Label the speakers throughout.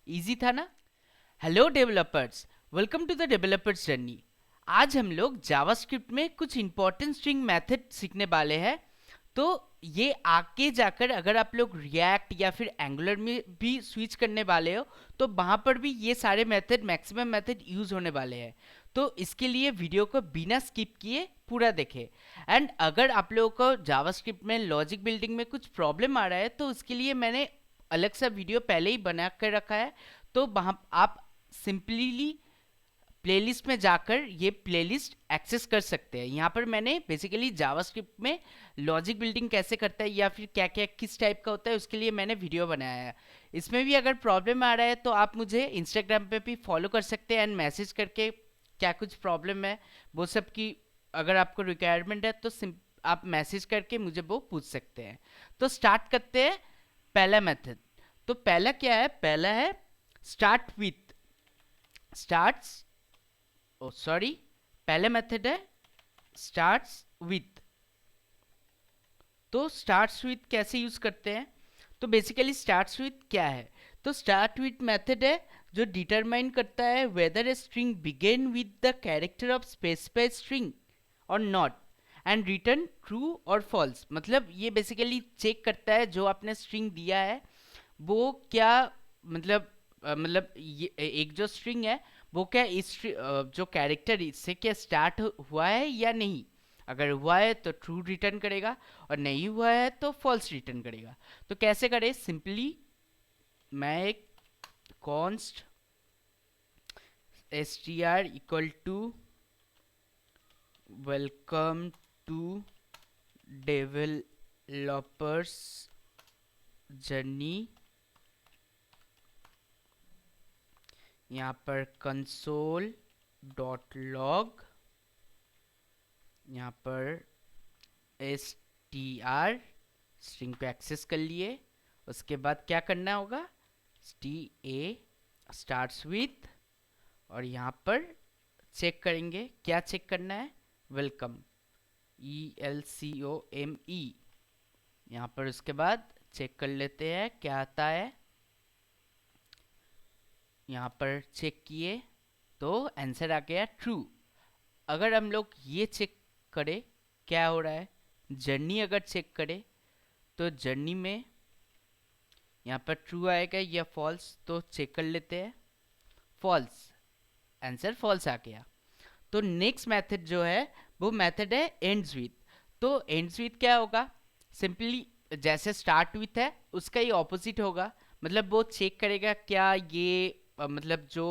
Speaker 1: Easy था ना। Hello developers, welcome to the developers journey. आज हम लोग जावास्क्रिप्ट में कुछ इंपॉर्टेंट स्ट्रिंग मेथड सीखने वाले हैं। तो ये आगे जाकर अगर आप लोग रिएक्ट या फिर एंगुलर में भी स्विच करने वाले हो तो वहाँ पर भी ये सारे मेथड मैक्सिमम मेथड यूज होने वाले हैं। तो इसके लिए वीडियो को बिना स्किप किए पूरा देखें। एंड अगर आप लोगों को जावास्क्रिप्ट में लॉजिक बिल्डिंग में कुछ प्रॉब्लम आ रहा है तो उसके लिए मैंने अलग सा वीडियो पहले ही बना कर रखा है। तो वहाँ आप सिंपली प्लेलिस्ट में जाकर ये प्लेलिस्ट एक्सेस कर सकते हैं। यहाँ पर मैंने बेसिकली जावास्क्रिप्ट में लॉजिक बिल्डिंग कैसे करता है या फिर क्या क्या किस टाइप का होता है उसके लिए मैंने वीडियो बनाया है। इसमें भी अगर प्रॉब्लम आ रहा है तो आप मुझे इंस्टाग्राम पे भी फॉलो कर सकते हैं एंड मैसेज करके क्या कुछ प्रॉब्लम है वो सब की अगर आपको रिक्वायरमेंट है तो आप मैसेज करके मुझे वो पूछ सकते हैं। तो स्टार्ट करते हैं पहला मेथड। तो पहला क्या है, पहला है start with. Starts oh sorry, पहले मेथड है स्टार्ट्स विथ। तो स्टार्ट्स विथ कैसे यूज करते हैं? तो बेसिकली स्टार्ट्स विथ क्या है? तो स्टार्ट विथ मेथड है जो डिटरमाइन करता है whether a string begin with the character of specified string और नॉट एंड रिटर्न ट्रू और फॉल्स। मतलब ये बेसिकली चेक करता है जो आपने स्ट्रिंग दिया है वो क्या, मतलब मतलब ये एक जो स्ट्रिंग है वो क्या जो कैरेक्टर इससे क्या स्टार्ट हुआ है या नहीं। अगर हुआ है तो ट्रू रिटर्न करेगा और नहीं हुआ है तो फॉल्स रिटर्न करेगा। तो कैसे करें? सिंपली मैं एक const str equal to welcome to developers journey, यहाँ पर कंसोल डॉट लॉग, यहाँ पर एस टी आर स्ट्रिंग को एक्सेस कर लिए। उसके बाद क्या करना होगा, टी ए स्टार्ट्स विथ और यहाँ पर चेक करेंगे। क्या चेक करना है? Welcome, ELCOME। यहाँ पर उसके बाद चेक कर लेते हैं क्या आता है। यहाँ पर चेक किए तो आंसर आ गया ट्रू। अगर हम लोग ये चेक करें क्या हो रहा है, जर्नी अगर चेक करें तो जर्नी में यहाँ पर ट्रू आएगा या फॉल्स, तो चेक कर लेते हैं। फॉल्स, आंसर फॉल्स आ गया। तो नेक्स्ट मेथड जो है वो मेथड है एंड्स विथ। तो एंड्स विथ क्या होगा? सिंपली जैसे स्टार्ट विथ है उसका ही ऑपोजिट होगा। मतलब वो चेक करेगा क्या ये मतलब जो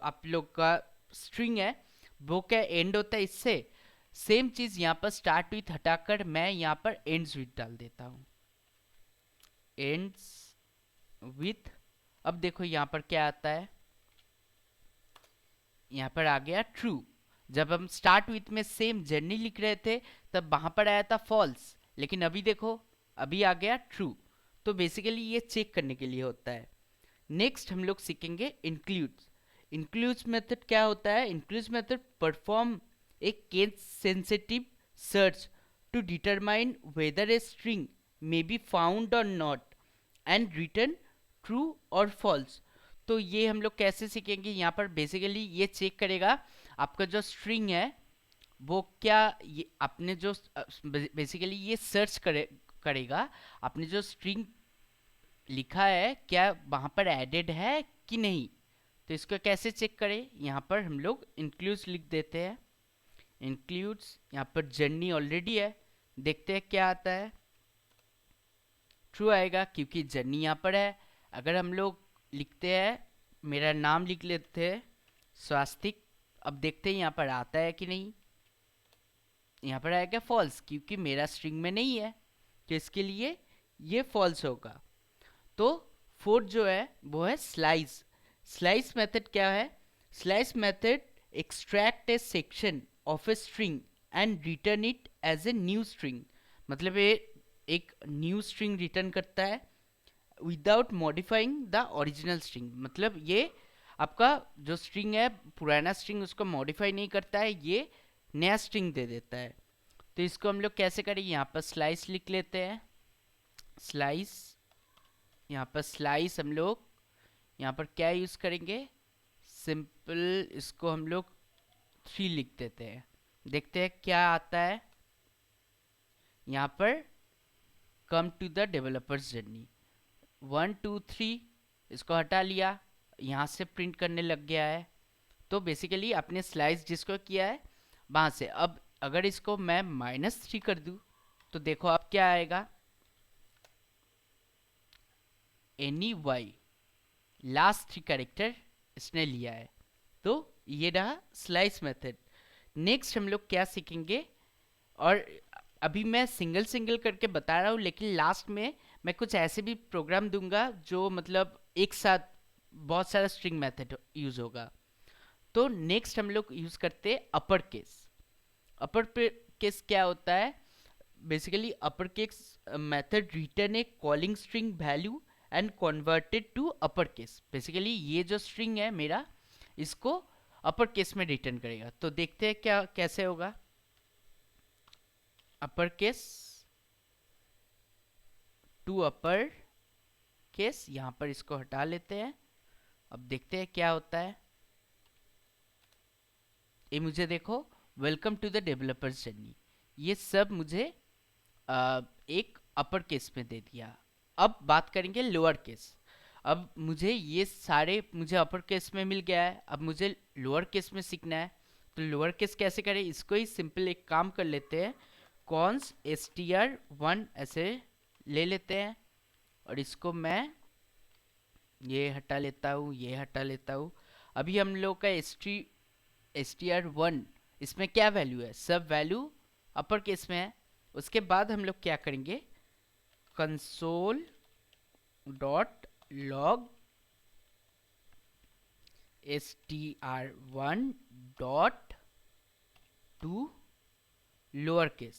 Speaker 1: आप लोग का स्ट्रिंग है वो क्या एंड होता है इससे। सेम चीज़ यहाँ पर स्टार्ट विथ हटाकर मैं यहाँ पर एंड्स विथ डाल देता हूँ, एंड्स विथ। अब देखो यहाँ पर क्या आता है, यहाँ पर आ गया ट्रू। जब हम स्टार्ट विथ में सेम जर्नी लिख रहे थे तब वहां पर आया था फॉल्स, लेकिन अभी देखो अभी आ गया ट्रू। तो बेसिकली ये चेक करने के लिए होता है। नेक्स्ट हम लोग सीखेंगे इंक्लूड्स। इंक्लूड्स मेथड क्या होता है? Includes method perform a case sensitive search to determine whether a string may be found और नॉट एंड रिटर्न ट्रू और फॉल्स। तो ये हम लोग कैसे सीखेंगे? यहाँ पर बेसिकली ये चेक करेगा आपका जो स्ट्रिंग है वो क्या, ये आपने जो बेसिकली ये सर्च करेगा आपने जो स्ट्रिंग लिखा है क्या वहाँ पर एडेड है कि नहीं। तो इसको कैसे चेक करें? यहाँ पर हम लोग इंक्लूड्स लिख देते हैं। इंक्लूड्स, यहाँ पर जर्नी ऑलरेडी है, देखते हैं क्या आता है। ट्रू आएगा क्योंकि जर्नी यहाँ पर है। अगर हम लोग लिखते हैं, मेरा नाम लिख लेते हैं स्वास्तिक, अब देखते हैं यहाँ पर आता है कि नहीं। यहाँ पर आएगा फॉल्स क्योंकि मेरा स्ट्रिंग में नहीं है, तो इसके लिए ये फॉल्स होगा। तो फोर्थ जो है वो है स्लाइस। स्लाइस मेथड क्या है? Slice method extract a section of a string and return it as a new string. मतलब ये एक न्यू स्ट्रिंग रिटर्न करता है without modifying the original string. मतलब ये आपका जो स्ट्रिंग है पुराना स्ट्रिंग उसको मॉडिफाई नहीं करता है, ये नया स्ट्रिंग दे देता है। तो इसको हम लोग कैसे करें? यहाँ पर स्लाइस लिख लेते हैं। स्लाइस, यहाँ पर स्लाइस हम लोग यहाँ पर क्या यूज करेंगे, सिंपल इसको हम लोग 3 लिख देते हैं। देखते हैं क्या आता है। यहाँ पर come to the developers journey 1 2 3 इसको हटा लिया, यहाँ से प्रिंट करने लग गया है। तो बेसिकली आपने स्लाइस जिसको किया है वहाँ से, अब अगर इसको मैं -3 कर दूँ तो देखो अब क्या आएगा, एनी वाई लास्ट 3 कैरेक्टर इसने लिया है। तो ये रहा स्लाइस मेथड। नेक्स्ट हम लोग क्या सीखेंगे, और अभी मैं सिंगल सिंगल करके बता रहा हूँ, लेकिन लास्ट में मैं कुछ ऐसे भी प्रोग्राम दूंगा जो मतलब एक साथ बहुत सारा स्ट्रिंग मेथड यूज होगा। तो नेक्स्ट हम लोग यूज करते हैं अपर केस। अपर केस क्या होता है, basically upper case method return a calling string value and converted to upper case. Basically ये जो स्ट्रिंग है मेरा, इसको अपर केस में रिटर्न करेगा। तो देखते हैं क्या कैसे होगा। Upper case to upper case, यहाँ पर इसको हटा लेते हैं। अब देखते हैं क्या होता है। ये मुझे देखो welcome to the developers journey, ये सब मुझे एक अपर केस में दे दिया। अब बात करेंगे लोअर केस। अब मुझे ये सारे मुझे अपर केस में मिल गया है, अब मुझे लोअर केस में सीखना है। तो लोअर केस कैसे करें, इसको ही सिंपल एक काम कर लेते हैं, कॉन्स str1 ऐसे ले लेते हैं, और इसको मैं ये हटा लेता हूँ, ये हटा लेता हूँ। अभी हम लोग का str1 इसमें क्या वैल्यू है, सब वैल्यू अपर केस में है। उसके बाद हम लोग क्या करेंगे, console dot log str1 dot to lower case,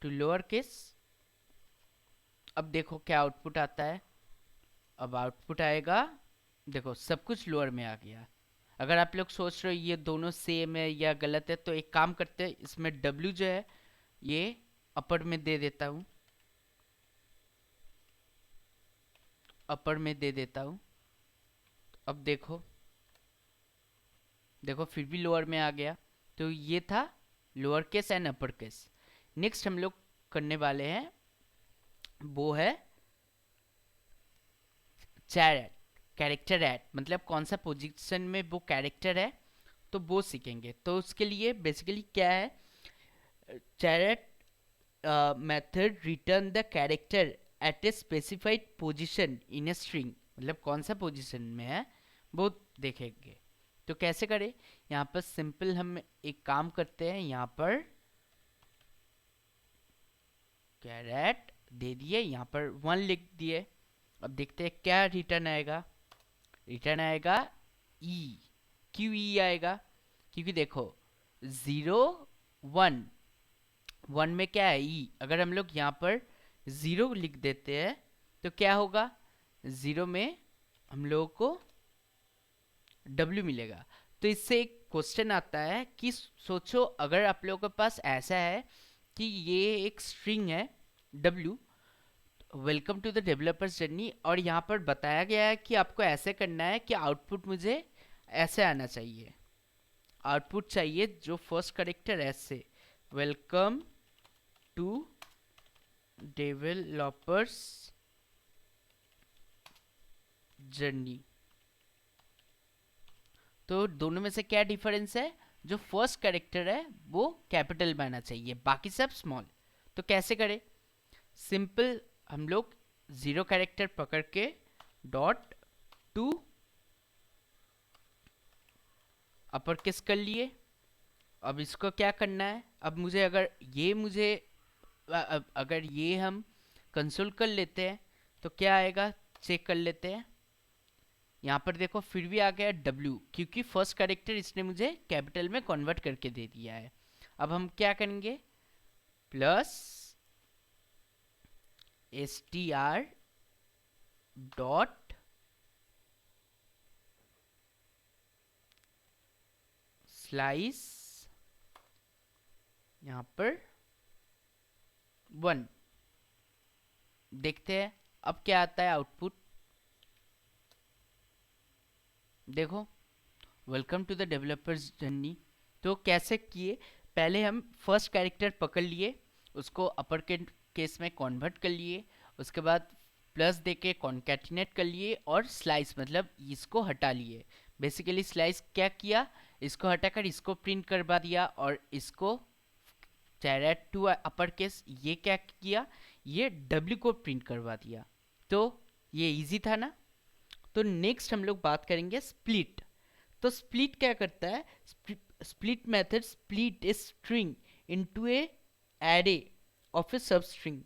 Speaker 1: to lower case. अब देखो क्या आउटपुट आता है। अब आउटपुट आएगा, देखो सब कुछ लोअर में आ गया। अगर आप लोग सोच रहे हो ये दोनों सेम है या गलत है, तो एक काम करते हैं, इसमें W जो है ये अपर में दे देता हूँ, अपर में दे देता हूँ। अब देखो, देखो फिर भी लोअर में आ गया। तो ये था lower case and upper case. Next हम लोग करने वाले हैं वो है चैर एट, कैरेक्टर एट, मतलब कौन सा पोजीशन में वो कैरेक्टर है, तो वो सीखेंगे। तो उसके लिए बेसिकली क्या है, chair method return the character eight a specified position in A string, मतलब कौन सा पोजीशन में है वो देखेंगे। तो कैसे करें, यहाँ पर सिंपल हम एक काम करते हैं, यहाँ पर कैरेट दे दिए, यहाँ पर 1 लिख दिए। अब देखते हैं क्या रिटर्न आएगा। रिटर्न आएगा ई, क्यों ई आएगा, क्योंकि देखो 0 1 1 में क्या है ई, अगर हम लोग यहाँ पर 0 लिख देते हैं तो क्या होगा, 0 में हम लोगों को W मिलेगा। तो इससे एक क्वेश्चन आता है कि सोचो अगर आप लोगों के पास ऐसा है कि ये एक स्ट्रिंग है W, welcome to the developers journey, और यहाँ पर बताया गया है कि आपको ऐसे करना है कि आउटपुट मुझे ऐसे आना चाहिए, आउटपुट चाहिए जो फर्स्ट करेक्टर ऐसे, वेलकम टू डेवलपर्स जर्नी। तो दोनों में से क्या डिफरेंस है, जो फर्स्ट कैरेक्टर है वो कैपिटल में आना चाहिए, बाकी सब स्मॉल। तो कैसे करें, सिंपल हम लोग 0 कैरेक्टर पकड़ के डॉट टू अपर केस कर लिए। अब इसको क्या करना है, अब मुझे अगर ये मुझे अगर ये हम कंसोल कर लेते हैं तो क्या आएगा, चेक कर लेते हैं। यहाँ पर देखो फिर भी आ गया W, क्योंकि फर्स्ट कैरेक्टर इसने मुझे कैपिटल में कन्वर्ट करके दे दिया है। अब हम क्या करेंगे, प्लस str डॉट स्लाइस, यहाँ पर 1, देखते हैं अब क्या आता है आउटपुट। देखो, welcome to the developers journey. तो कैसे किए, पहले हम फर्स्ट कैरेक्टर पकड़ लिए, उसको अपर के केस में कन्वर्ट कर लिए, उसके बाद प्लस देके कॉन्कैटिनेट कर लिए और स्लाइस मतलब इसको हटा लिए। बेसिकली स्लाइस क्या किया, इसको हटाकर इसको प्रिंट करवा दिया और इसको डायरेक्ट टू अपर केस ये क्या किया, ये डब्ल्यू को प्रिंट करवा दिया। तो ये इजी था ना। तो नेक्स्ट हम लोग बात करेंगे स्प्लिट। तो स्प्लिट क्या करता है, split method split a string into A array of ए सब string,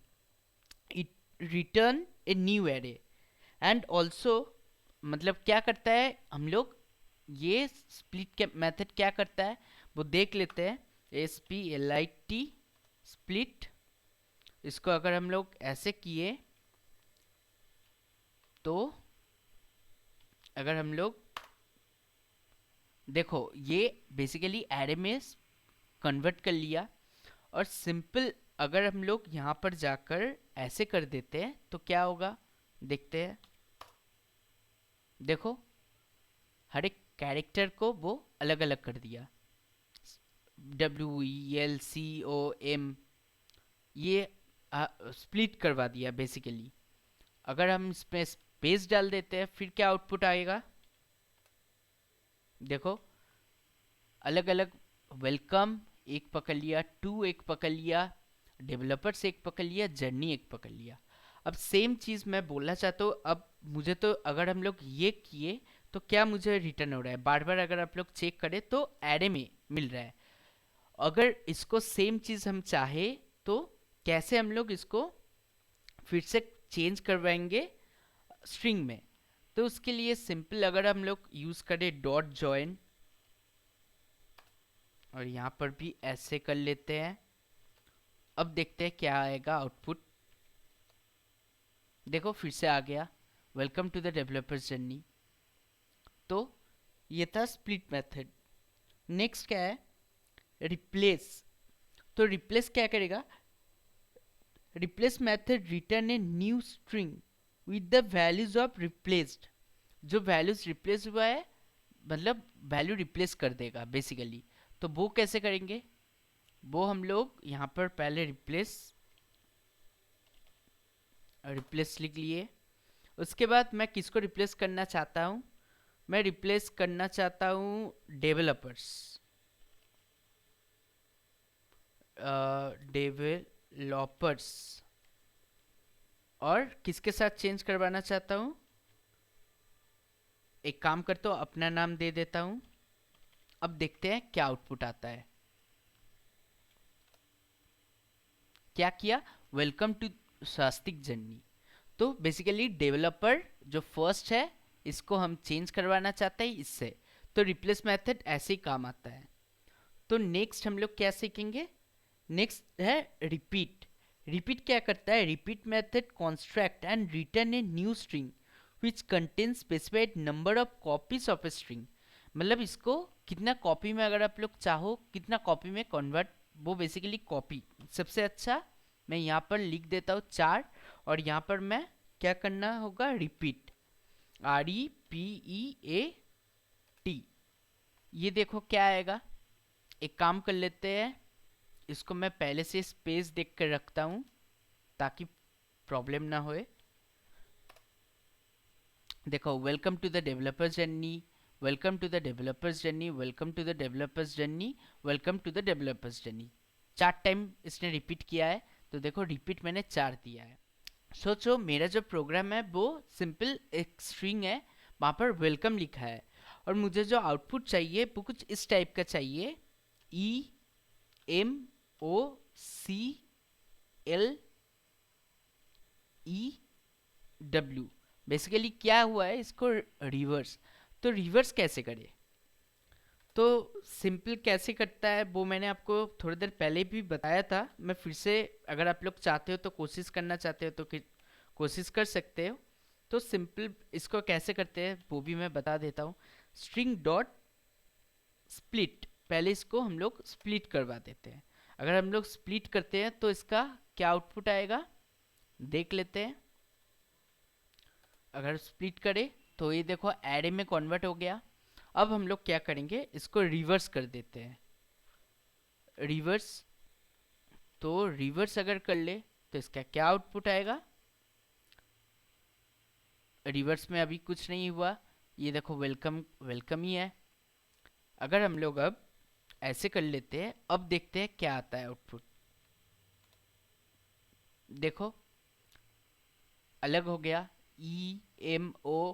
Speaker 1: it return a new array and also, मतलब क्या करता है हम लोग, ये स्प्लिट के मेथड क्या करता है वो देख लेते हैं। SPLIT स्प्लिट, इसको अगर हम लोग ऐसे किए तो अगर हम लोग देखो ये बेसिकली एरे में कन्वर्ट कर लिया। और सिंपल अगर हम लोग यहाँ पर जाकर ऐसे कर देते हैं तो क्या होगा, देखते हैं। देखो हर एक कैरेक्टर को वो अलग अलग कर दिया, WELCOM, ये स्प्लिट करवा दिया बेसिकली। अगर हम इसमें स्पेस डाल देते हैं फिर क्या आउटपुट आएगा, देखो अलग अलग। वेलकम एक पकड़ लिया, टू एक पकड़ लिया, डेवलपर्स एक पकड़ लिया, जर्नी एक पकड़ लिया। अब सेम चीज़ मैं बोलना चाहता हूँ। अब मुझे तो अगर हम लोग ये किए तो क्या मुझे रिटर्न हो रहा है, बार बार अगर आप लोग चेक करें तो एरे में मिल रहा है। अगर इसको सेम चीज़ हम चाहे तो कैसे हम लोग इसको फिर से चेंज करवाएंगे स्ट्रिंग में। तो उसके लिए सिंपल अगर हम लोग यूज़ करें डॉट जॉइन, और यहाँ पर भी ऐसे कर लेते हैं। अब देखते हैं क्या आएगा आउटपुट। देखो फिर से आ गया, welcome to the developers journey. तो ये था स्प्लिट मेथड। नेक्स्ट क्या है, रिप्लेस। तो रिप्लेस क्या करेगा, replace method return a new string with the values of replaced. जो वैल्यूज रिप्लेस हुआ है मतलब वैल्यू रिप्लेस कर देगा बेसिकली। तो वो कैसे करेंगे, वो हम लोग यहाँ पर पहले रिप्लेस रिप्लेस लिख लिए। उसके बाद मैं किसको रिप्लेस करना चाहता हूँ, मैं रिप्लेस करना चाहता हूँ डेवलपर्स, डेवलपर्स। और किसके साथ चेंज करवाना चाहता हूँ, एक काम करता हूँ अपना नाम दे देता हूँ। अब देखते हैं क्या आउटपुट आता है। क्या किया, वेलकम टू स्वास्तिक जर्नी। तो बेसिकली डेवलपर जो फर्स्ट है इसको हम चेंज करवाना चाहते हैं इससे। तो रिप्लेस मेथड ऐसे ही काम आता है। तो नेक्स्ट हम लोग क्या सीखेंगे, नेक्स्ट है रिपीट। रिपीट क्या करता है, repeat method construct and return a new string which contain specified number of copies of a string. मतलब इसको कितना कॉपी में अगर आप लोग चाहो कितना कॉपी में कन्वर्ट, वो बेसिकली कॉपी सबसे अच्छा मैं यहाँ पर लिख देता हूँ 4। और यहाँ पर मैं क्या करना होगा, रिपीट, REPEAT। ये देखो क्या आएगा, एक काम कर लेते हैं, इसको मैं पहले से स्पेस देख कर रखता हूँ ताकि प्रॉब्लम ना होए। देखो welcome to the developers journey, welcome to the developers journey, welcome to the developers journey, welcome to the developers journey, 4 time इसने रिपीट किया है। तो देखो रिपीट मैंने 4 दिया है। सोचो मेरा जो प्रोग्राम है वो सिंपल एक स्ट्रिंग है, वहाँ पर वेलकम लिखा है और मुझे जो आउटपुट चाहिए वो कुछ इस टाइप का चाहिए, EMOCLEW। बेसिकली क्या हुआ है, इसको रिवर्स। तो रिवर्स कैसे करें, तो सिंपल कैसे करता है वो मैंने आपको थोड़ी देर पहले भी बताया था। मैं फिर से अगर आप लोग चाहते हो तो कोशिश करना चाहते हो तो कोशिश कर सकते हो। तो सिंपल इसको कैसे करते हैं वो भी मैं बता देता हूँ। स्ट्रिंग डॉट स्प्लिट, पहले इसको हम लोग स्प्लिट करवा देते हैं। अगर हम लोग स्प्लिट करते हैं तो इसका क्या आउटपुट आएगा देख लेते हैं। अगर स्प्लिट करें तो ये देखो एरे में कन्वर्ट हो गया। अब हम लोग क्या करेंगे, इसको रिवर्स कर देते हैं। रिवर्स, तो रिवर्स अगर कर ले तो इसका क्या आउटपुट आएगा। रिवर्स में अभी कुछ नहीं हुआ, ये देखो वेलकम वेलकम ही है। अगर हम लोग अब ऐसे कर लेते हैं, अब देखते हैं क्या आता है आउटपुट। देखो अलग हो गया, ई एम ओ,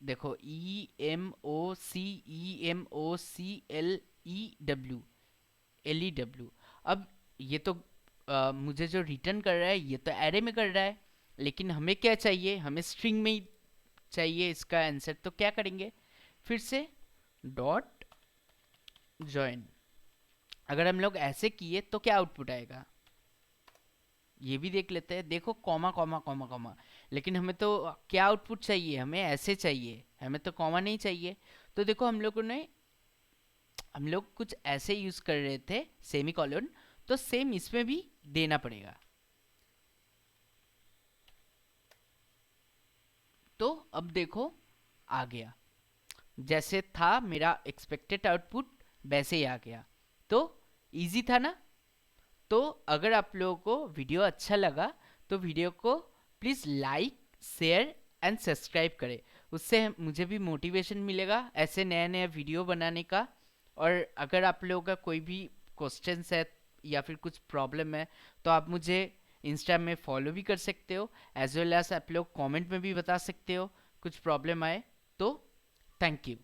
Speaker 1: देखो E M O C, E M O C L E W, L E W. अब ये तो मुझे जो रिटर्न कर रहा है ये तो एरे में कर रहा है, लेकिन हमें क्या चाहिए, हमें स्ट्रिंग में ही चाहिए इसका आंसर। तो क्या करेंगे, फिर से डॉट जॉइन। अगर हम लोग ऐसे किए तो क्या आउटपुट आएगा, ये भी देख लेते हैं। देखो कॉमा कॉमा कॉमा कॉमा, लेकिन हमें तो क्या आउटपुट चाहिए, हमें ऐसे चाहिए, हमें तो कॉमा नहीं चाहिए। तो देखो हम लोग कुछ ऐसे यूज कर रहे थे सेमी कॉलन, तो सेम इसमें भी देना पड़ेगा। तो अब देखो आ गया, जैसे था मेरा एक्सपेक्टेड आउटपुट वैसे ही आ गया। तो इजी था ना। तो अगर आप लोगों को वीडियो अच्छा लगा तो वीडियो को please like, share and subscribe करें। उससे मुझे भी मोटिवेशन मिलेगा ऐसे नए नए वीडियो बनाने का। और अगर आप लोगों का कोई भी क्वेश्चंस है या फिर कुछ प्रॉब्लम है तो आप मुझे इंस्टा में फॉलो भी कर सकते हो, एज वेल एज आप लोग कमेंट में भी बता सकते हो कुछ प्रॉब्लम आए तो। Thank you.